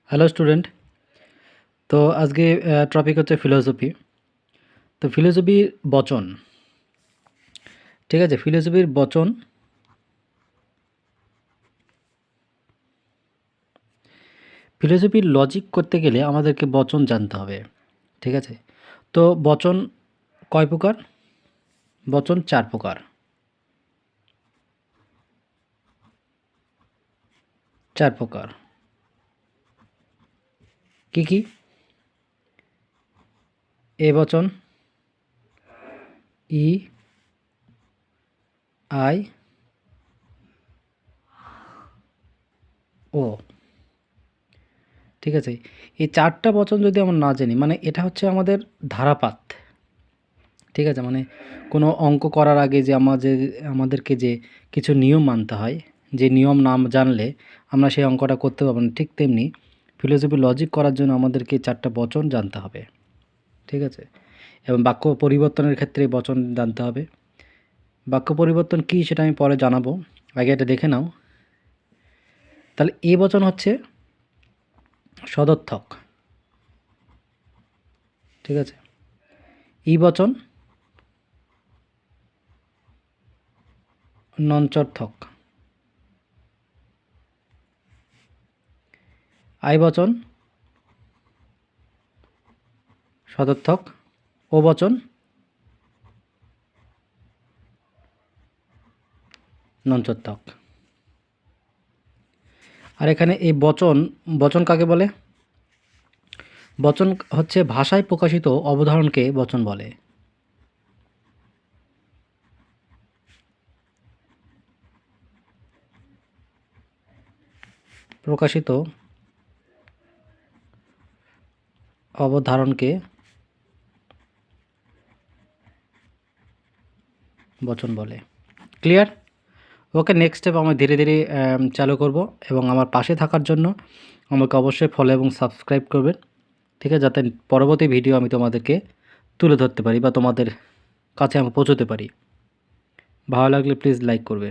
Hello student. তো আজকে topic হচ্ছে ফিলোসফি। তো ফিলোসফির বচন, ঠিক আছে। ফিলোসফির বচন, ফিলোসফির লজিক করতে গেলে আমাদেরকে বচন জানতে হবে, ঠিক আছে। তো বচন কয় প্রকার? বচন 4 প্রকার। 4 প্রকার কি কি? এ বচন, ই, আই, ও, ঠিক আছে। এই 4টা বচন যদি আমরা না জানি, মানে এটা হচ্ছে আমাদের ধারাপাত, ঠিক আছে। মানে কোনো অঙ্ক করার আগে যে আমাদেরকে যে কিছু নিয়ম মানতে হয়, যে নিয়ম না জানলে আমরা সেই অঙ্কটা করতে পারবো না, ঠিক তেমনি ফিলোসফি লজিক করার জন্য আমাদেরকে 4টা বচন জানতে হবে, ঠিক আছে। এবং বাক্য পরিবর্তনের ক্ষেত্রে বচন জানতে হবে। বাক্য পরিবর্তন কী সেটা আমি পরে জানাবো, আগে এটা দেখে নাও। তাহলে এ বচন হচ্ছে সদর্থক, ঠিক আছে। ই বচন নঞ্চর্থক, আই বচন সদর্থক, ও বচন নঞ্চর্থক। আর এখানে এই বচন, বচন কাকে বলে? বচন হচ্ছে ভাষায় প্রকাশিত অবধারণকে বচন বলে। প্রকাশিত অবধারণকে বচন বলে। ক্লিয়ার? ওকে, নেক্সট স্টেপ আমরা ধীরে ধীরে চালু করব, এবং আমার পাশে থাকার জন্য আমাকে অবশ্যই ফলো এবং সাবস্ক্রাইব করবেন, ঠিক আছে, যাতে পরবর্তী ভিডিও আমি তোমাদেরকে তুলে ধরতে পারি বা তোমাদের কাছে আমি পৌঁছতে পারি। ভালো লাগলে প্লিজ লাইক করবে।